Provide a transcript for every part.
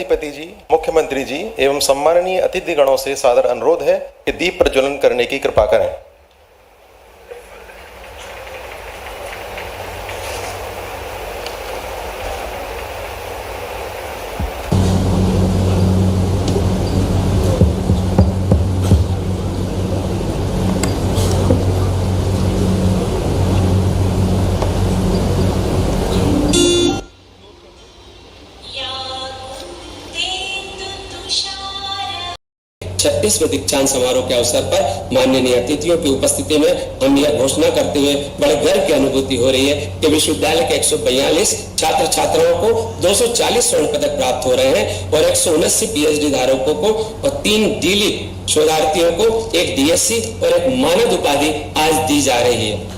कुलाधिपति जी, मुख्यमंत्री जी एवं सम्माननीय अतिथिगणों से सादर अनुरोध है कि दीप प्रज्वलन करने की कृपा करें। छत्तीसवें दीक्षांत समारोह के अवसर पर माननीय अतिथियों की उपस्थिति में हम यह घोषणा करते हुए बड़े गर्व की अनुभूति हो रही है कि विश्वविद्यालय के 142 छात्र छात्राओं को 240 स्वर्ण पदक प्राप्त हो रहे हैं और 179 पीएचडी धारकों को और 3 डीलिट शोधार्थियों को एक डीएससी और एक मानद उपाधि आज दी जा रही है।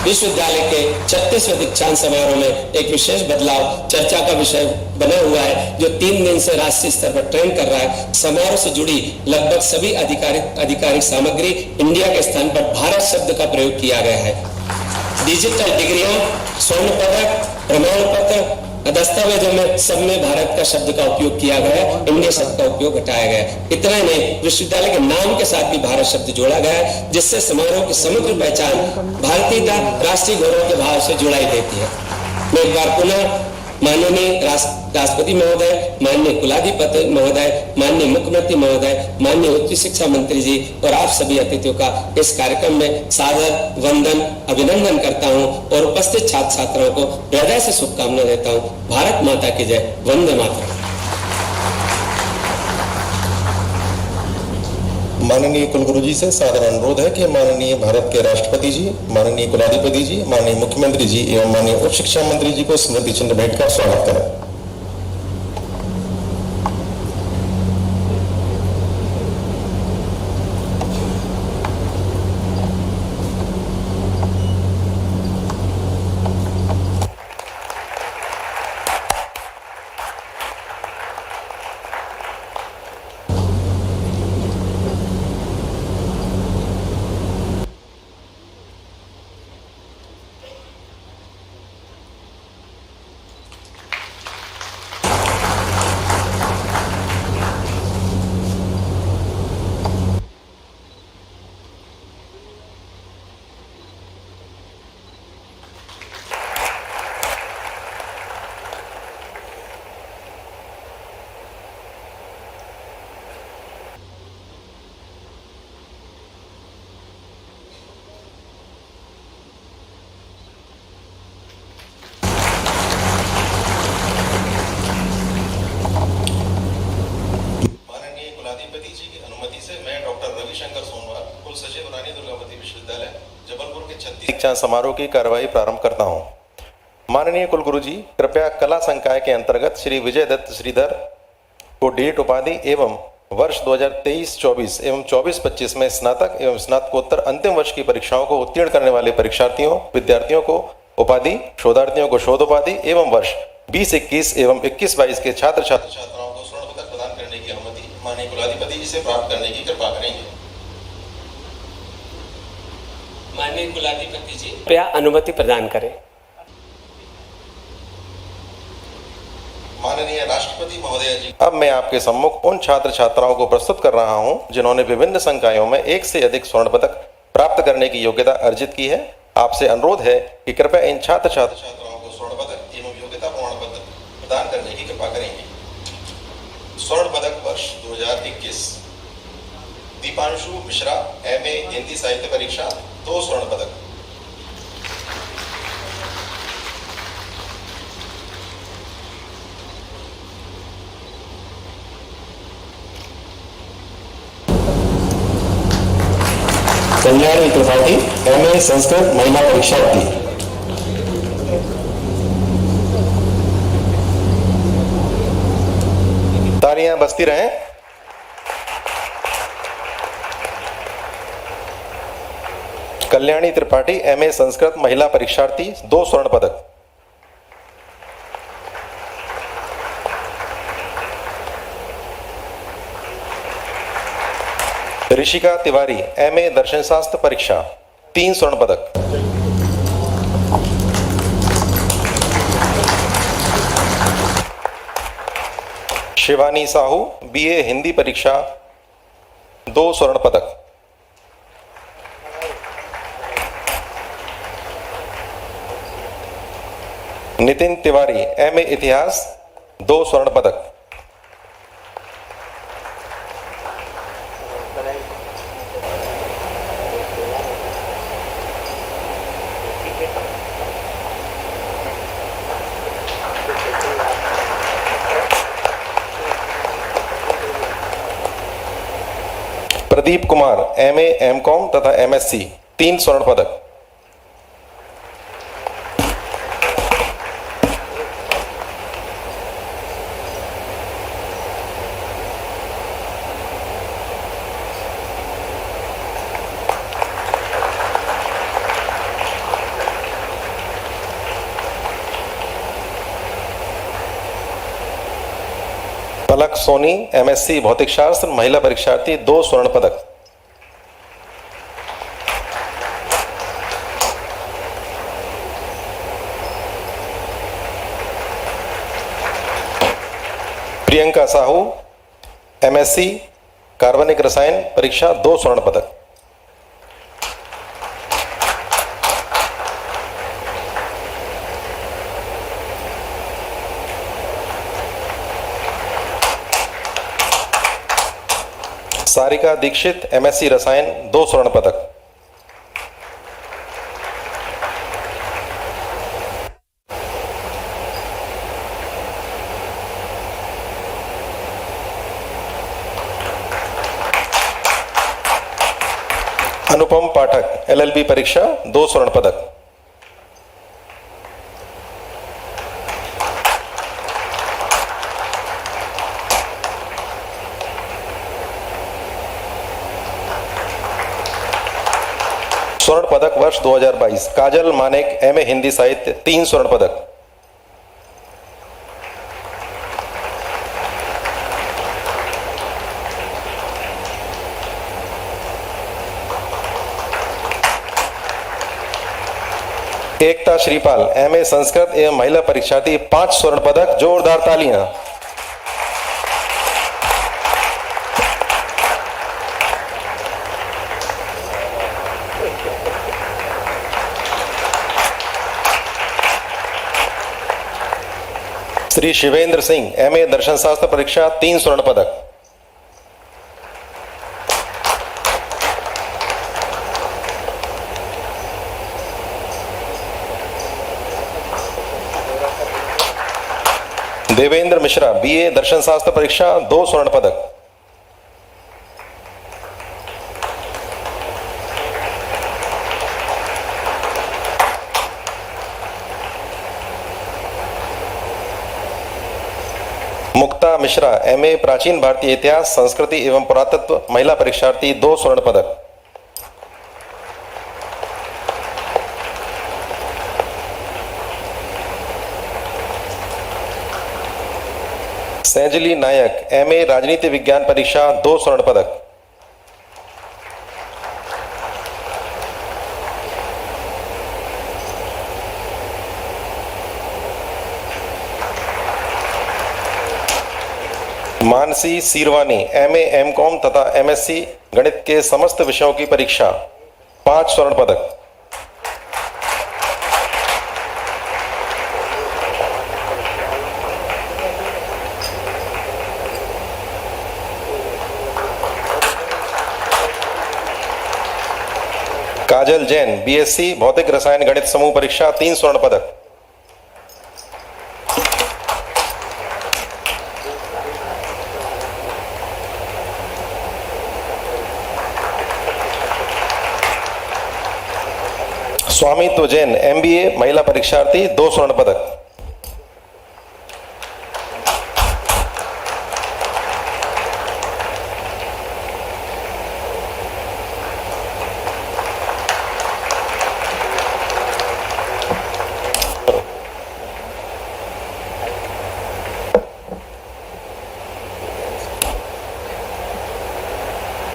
विश्वविद्यालय के 36वें दीक्षांत समारोह में एक विशेष बदलाव चर्चा का विषय बना हुआ है, जो 3 दिन से राष्ट्रीय स्तर पर ट्रेंड कर रहा है। समारोह से जुड़ी लगभग सभी आधिकारिक सामग्री इंडिया के स्थान पर भारत शब्द का प्रयोग किया गया है। डिजिटल डिग्रियां, स्वर्ण पदक, प्रमाण पत्र, दस्तावेजों में सब में भारत का शब्द का उपयोग किया गया है, इंडिया शब्द का उपयोग हटाया गया है। इतना ही नहीं, विश्वविद्यालय के नाम के साथ भी भारत शब्द जोड़ा गया है, जिससे समारोह की समग्र पहचान भारतीयता, राष्ट्रीय गौरव के भाव से जुड़ाई देती है। मैं एक बार पुनः माननीय राष्ट्रपति महोदय, माननीय कुलाधिपति महोदय, माननीय मुख्यमंत्री महोदय, माननीय उच्च शिक्षा मंत्री जी और आप सभी अतिथियों का इस कार्यक्रम में सादर वंदन अभिनंदन करता हूं और उपस्थित छात्र छात्राओं को हृदय से शुभकामनाएं देता हूं। भारत माता की जय, वंदे मातरम। माननीय कुलगुरु जी से सादर अनुरोध है कि माननीय भारत के राष्ट्रपति जी, माननीय कुलाधिपति जी, माननीय मुख्यमंत्री जी एवं माननीय उच्च शिक्षा मंत्री जी को स्मृति चिन्ह भेंट कर स्वागत करें। दीक्षांत समारोह की कार्यवाही प्रारंभ करता हूं। माननीय कुलगुरु जी, कृपया कला संकाय के अंतर्गत श्री विजय दत्त श्रीधर को डीलिट उपाधि एवं वर्ष 2023-24 एवं 24-25 में स्नातक एवं स्नातकोत्तर अंतिम वर्ष की परीक्षाओं को उत्तीर्ण करने वाले परीक्षार्थियों विद्यार्थियों को उपाधि, शोधार्थियों को शोध उपाधि एवं वर्ष 2021 एवं 21-22 के छात्र छात्राओं को स्वर्ण पदक प्रदान करने की अनुमति माननीय कुलाधिपति जी से प्राप्त करने की कृपा करेंगे। माननीय कुलाधिपति जी कृपया अनुमति प्रदान करें। माननीय राष्ट्रपति महोदय जी, अब मैं आपके सम्मुख उन छात्र छात्राओं को प्रस्तुत कर रहा हूं जिन्होंने विभिन्न संकायों में 1 से अधिक स्वर्ण पदक प्राप्त करने की योग्यता अर्जित की है। आपसे अनुरोध है कि कृपया इन छात्र छात्राओं को स्वर्ण पदक एवं योग्यता प्रमाण पत्र प्रदान करने की कृपा करेंगे। स्वर्ण पदक वर्ष 2021 दीपांशु मिश्रा, MA हिंदी साहित्य परीक्षा, 2 स्वर्ण पदक। कल्याणी त्रिपाठी, MA संस्कृत महिला परीक्षार्थी। तालियां बजती रहें। कल्याणी त्रिपाठी, MA संस्कृत महिला परीक्षार्थी, 2 स्वर्ण पदक। ऋषिका तिवारी, MA दर्शन शास्त्र परीक्षा, 3 स्वर्ण पदक। शिवानी साहू, बीए हिंदी परीक्षा, 2 स्वर्ण पदक। नितिन तिवारी, एमए इतिहास, 2 स्वर्ण पदक। प्रदीप कुमार, एमए एमकॉम तथा एमएससी, 3 स्वर्ण पदक। पलक सोनी, एमएससी भौतिक शास्त्र, महिला परीक्षार्थी, 2 स्वर्ण पदक। प्रियंका साहू, एमएससी कार्बनिक रसायन परीक्षा, 2 स्वर्ण पदक। सारिका दीक्षित, एमएससी रसायन, 2 स्वर्ण पदक। अनुपम पाठक, एलएलबी परीक्षा, 2 स्वर्ण पदक। स्वर्ण पदक वर्ष 2022, काजल मानेक, एमए हिंदी साहित्य, 3 स्वर्ण पदक। एकता श्रीपाल, एमए संस्कृत एवं महिला परीक्षार्थी, 5 स्वर्ण पदक। जोरदार तालियां। श्री शिवेंद्र सिंह, एमए दर्शन शास्त्र परीक्षा, 3 स्वर्ण पदक। देवेंद्र मिश्रा, बीए दर्शन शास्त्र परीक्षा, 2 स्वर्ण पदक। मुक्ता मिश्रा, एमए प्राचीन भारतीय इतिहास, संस्कृति एवं पुरातत्व, महिला परीक्षार्थी, 2 स्वर्ण पदक। सैजली नायक, एमए राजनीति विज्ञान परीक्षा, 2 स्वर्ण पदक। मानसी सीरवानी, एमए एमकॉम तथा एमएससी गणित के समस्त विषयों की परीक्षा, 5 स्वर्ण पदक। काजल जैन, बीएससी भौतिक रसायन गणित समूह परीक्षा, 3 स्वर्ण पदक। स्वामित्व जैन, एमबीए महिला परीक्षार्थी, 2 स्वर्ण पदक।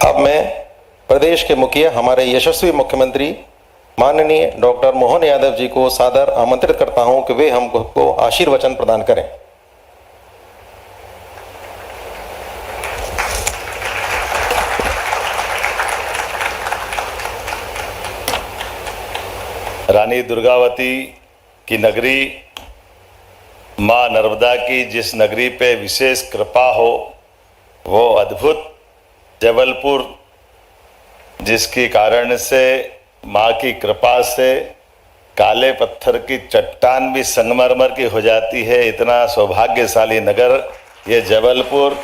अब मैं प्रदेश के मुखिया हमारे यशस्वी मुख्यमंत्री माननीय डॉक्टर मोहन यादव जी को सादर आमंत्रित करता हूं कि वे हमको आशीर्वचन प्रदान करें। रानी दुर्गावती की नगरी, माँ नर्मदा की जिस नगरी पे विशेष कृपा हो वो अद्भुत जबलपुर, जिसकी कारण से माँ की कृपा से काले पत्थर की चट्टान भी संगमरमर की हो जाती है। इतना सौभाग्यशाली नगर ये जबलपुर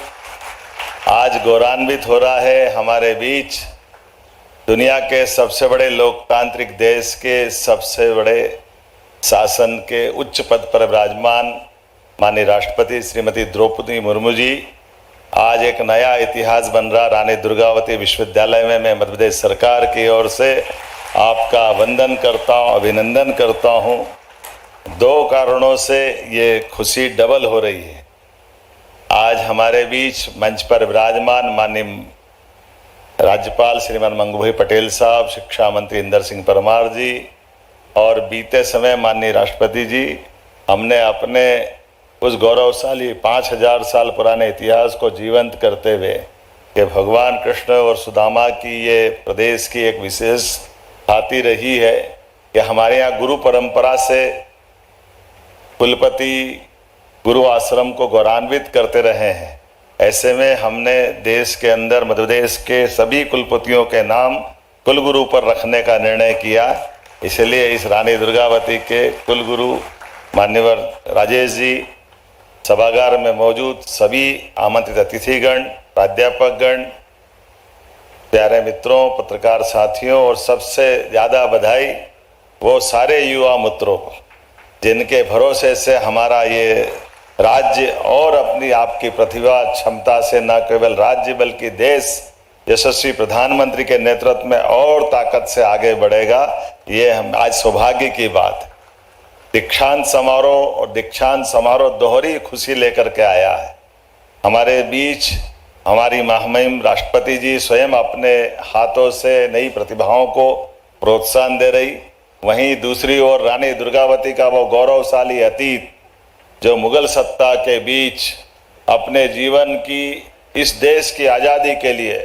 आज गौरवान्वित हो रहा है। हमारे बीच दुनिया के सबसे बड़े लोकतांत्रिक देश के सबसे बड़े शासन के उच्च पद पर विराजमान माननीय राष्ट्रपति श्रीमती द्रौपदी मुर्मू जी, आज एक नया इतिहास बन रहा रानी दुर्गावती विश्वविद्यालय में मैं मध्य प्रदेश सरकार की ओर से आपका वंदन करता हूँ, अभिनंदन करता हूँ। दो कारणों से ये खुशी डबल हो रही है। आज हमारे बीच मंच पर विराजमान माननीय राज्यपाल श्रीमान मंगूभाई पटेल साहब, शिक्षा मंत्री इंदर सिंह परमार जी और बीते समय माननीय राष्ट्रपति जी, हमने अपने उस गौरवशाली 5000 साल पुराने इतिहास को जीवंत करते हुए कि भगवान कृष्ण और सुदामा की ये प्रदेश की एक विशेष खाती रही है कि हमारे यहाँ गुरु परंपरा से कुलपति गुरु आश्रम को गौरवान्वित करते रहे हैं। ऐसे में हमने देश के अंदर मध्य प्रदेश के सभी कुलपतियों के नाम कुलगुरु पर रखने का निर्णय किया। इसलिए इस रानी दुर्गावती के कुलगुरु मान्यवर राजेश जी, सभागार में मौजूद सभी आमंत्रित अतिथिगण, प्राध्यापकगण, प्यारे मित्रों, पत्रकार साथियों और सबसे ज़्यादा बधाई वो सारे युवा मित्रों को जिनके भरोसे से हमारा ये राज्य और अपनी आपकी प्रतिभा क्षमता से न केवल राज्य बल्कि देश यशस्वी प्रधानमंत्री के नेतृत्व में और ताकत से आगे बढ़ेगा। ये हम आज सौभाग्य की बात है। दीक्षांत समारोह दोहरी खुशी लेकर के आया है। हमारे बीच हमारी महामहिम राष्ट्रपति जी स्वयं अपने हाथों से नई प्रतिभाओं को प्रोत्साहन दे रही, वहीं दूसरी ओर रानी दुर्गावती का वो गौरवशाली अतीत जो मुगल सत्ता के बीच अपने जीवन की इस देश की आज़ादी के लिए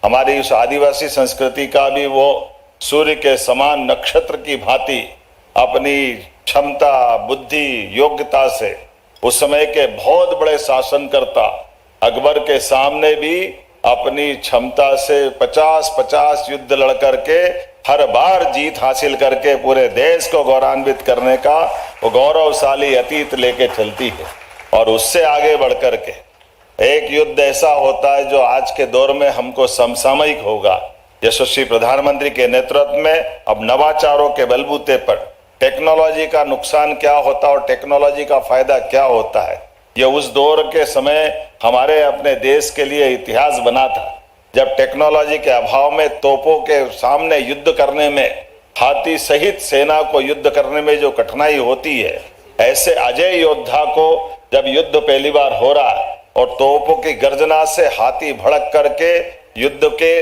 हमारी उस आदिवासी संस्कृति का भी वो सूर्य के समान नक्षत्र की भांति अपनी क्षमता, बुद्धि, योग्यता से उस समय के बहुत बड़े शासनकर्ता अकबर के सामने भी अपनी क्षमता से 50-50 युद्ध लड़ करके हर बार जीत हासिल करके पूरे देश को गौरवान्वित करने का वो गौरवशाली अतीत लेके चलती है। और उससे आगे बढ़ करके एक युद्ध ऐसा होता है जो आज के दौर में हमको समसामयिक होगा। यशस्वी प्रधानमंत्री के नेतृत्व में अब नवाचारों के बलबूते पर टेक्नोलॉजी का नुकसान क्या होता है और टेक्नोलॉजी का फायदा क्या होता है, ये उस दौर के समय हमारे अपने देश के लिए इतिहास बना था, जब टेक्नोलॉजी के अभाव में तोपों के सामने युद्ध करने में, हाथी सहित सेना को युद्ध करने में जो कठिनाई होती है, ऐसे अजय योद्धा को जब युद्ध पहली बार हो रहा है और तोपों की गर्जना से हाथी भड़क करके युद्ध के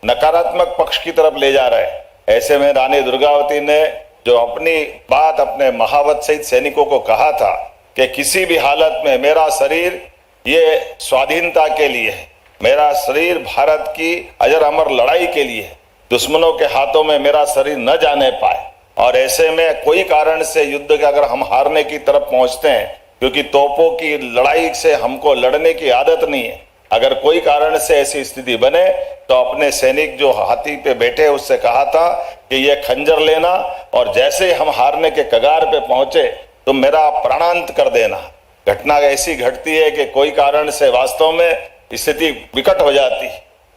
नकारात्मक पक्ष की तरफ ले जा रहे हैं, ऐसे में रानी दुर्गावती ने जो अपनी बात अपने महावत सहित सैनिकों को कहा था कि किसी भी हालत में मेरा शरीर ये स्वाधीनता के लिए है, मेरा शरीर भारत की अजर अमर लड़ाई के लिए है, दुश्मनों के हाथों में मेरा शरीर न जाने पाए। और ऐसे में कोई कारण से युद्ध के अगर हम हारने की तरफ पहुंचते हैं, क्योंकि तोपों की लड़ाई से हमको लड़ने की आदत नहीं है, अगर कोई कारण से ऐसी स्थिति बने तो अपने सैनिक जो हाथी पे बैठे उससे कहा था कि ये खंजर लेना और जैसे ही हम हारने के कगार पे पहुंचे तो मेरा प्राणांत कर देना। घटना ऐसी घटती है कि कोई कारण से वास्तव में स्थिति विकट हो जाती,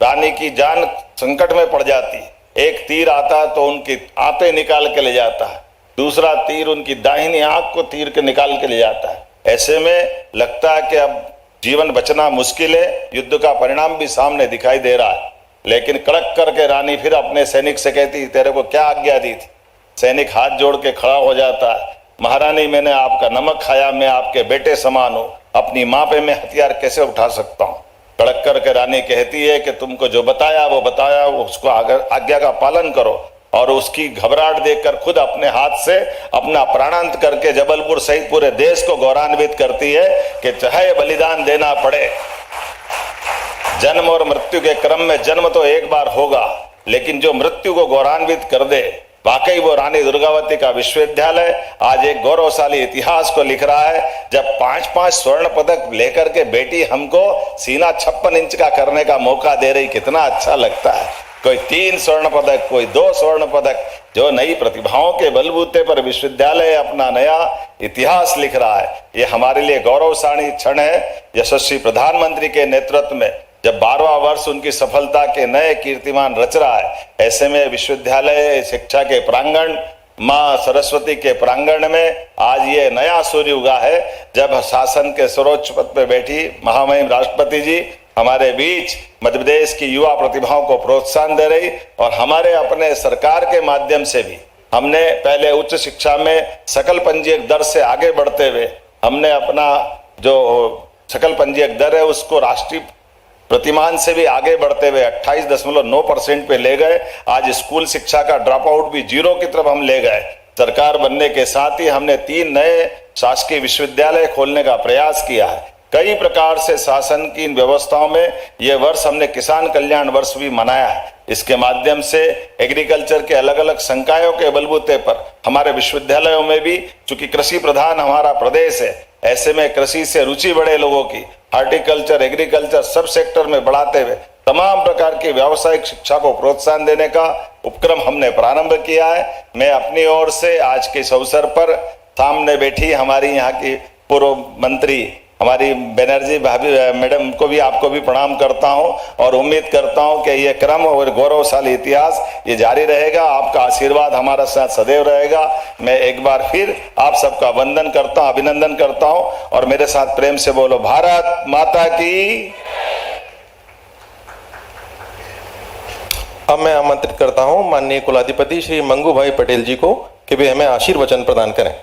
रानी की जान संकट में पड़ जाती। एक तीर आता तो उनकी आंतें निकाल के ले जाता है, दूसरा तीर उनकी दाहिनी आंख को तीर के निकाल के ले जाता है। ऐसे में लगता है कि अब जीवन बचना मुश्किल है, युद्ध का परिणाम भी सामने दिखाई दे रहा है। लेकिन कड़क करके रानी फिर अपने सैनिक से कहती, तेरे को क्या आज्ञा दी थी? सैनिक हाथ जोड़ के खड़ा हो जाता है, महारानी मैंने आपका नमक खाया, मैं आपके बेटे समान हूँ, अपनी माँ पे मैं हथियार कैसे उठा सकता हूँ? कड़क करके रानी कहती है कि तुमको जो बताया वो बताया, उसको आज्ञा का पालन करो। और उसकी घबराहट देखकर खुद अपने हाथ से अपना प्राणांत करके जबलपुर सहित पूरे देश को गौरवान्वित करती है कि चाहे बलिदान देना पड़े, जन्म और मृत्यु के क्रम में जन्म तो एक बार होगा, लेकिन जो मृत्यु को गौरवान्वित कर दे वाकई वो रानी दुर्गावती का विश्वविद्यालय आज एक गौरवशाली इतिहास को लिख रहा है। जब 5-5 स्वर्ण पदक लेकर के बेटी हमको सीना 56 इंच का करने का मौका दे रही, कितना अच्छा लगता है। कोई 3 स्वर्ण पदक, कोई 2 स्वर्ण पदक, जो नई प्रतिभाओं के बलबूते पर विश्वविद्यालय अपना नया इतिहास लिख रहा है, ये हमारे लिए गौरवशाली क्षण है। यशस्वी प्रधानमंत्री के नेतृत्व में जब 12वां वर्ष उनकी सफलता के नए कीर्तिमान रच रहा है, ऐसे में विश्वविद्यालय शिक्षा के प्रांगण, मां सरस्वती के प्रांगण में आज ये नया सूर्य उगा है, जब शासन के सर्वोच्च पद पर बैठी महामहिम राष्ट्रपति जी हमारे बीच मध्य प्रदेश की युवा प्रतिभाओं को प्रोत्साहन दे रही। और हमारे अपने सरकार के माध्यम से भी हमने पहले उच्च शिक्षा में सकल पंजीयक दर से आगे बढ़ते हुए हमने अपना जो सकल पंजीयक दर है उसको राष्ट्रीय प्रतिमान से भी आगे बढ़ते हुए 28.9% पे ले गए। आज स्कूल शिक्षा का ड्रॉप आउट भी 0 की तरफ हम ले गए। सरकार बनने के साथ ही हमने 3 नए शासकीय विश्वविद्यालय खोलने का प्रयास किया है। कई प्रकार से शासन की इन व्यवस्थाओं में यह वर्ष हमने किसान कल्याण वर्ष भी मनाया है। इसके माध्यम से एग्रीकल्चर के अलग अलग संकायों के बलबूते पर हमारे विश्वविद्यालयों में भी, चूंकि कृषि प्रधान हमारा प्रदेश है, ऐसे में कृषि से रुचि बढ़े लोगों की, हार्टिकल्चर, एग्रीकल्चर सब सेक्टर में बढ़ाते हुए तमाम प्रकार की व्यावसायिक शिक्षा को प्रोत्साहन देने का उपक्रम हमने प्रारंभ किया है। मैं अपनी ओर से आज के इस अवसर पर सामने बैठी हमारी यहाँ की पूर्व मंत्री हमारी बनर्जी भाभी मैडम को भी, आपको भी प्रणाम करता हूं और उम्मीद करता हूं कि ये क्रम और गौरवशाली इतिहास ये जारी रहेगा। आपका आशीर्वाद हमारा साथ सदैव रहेगा। मैं एक बार फिर आप सबका वंदन करता हूं, अभिनंदन करता हूं और मेरे साथ प्रेम से बोलो भारत माता की। अब मैं आमंत्रित करता हूं माननीय कुलाधिपति श्री मंगू भाई पटेल जी को कि वे हमें आशीर्वचन प्रदान करें।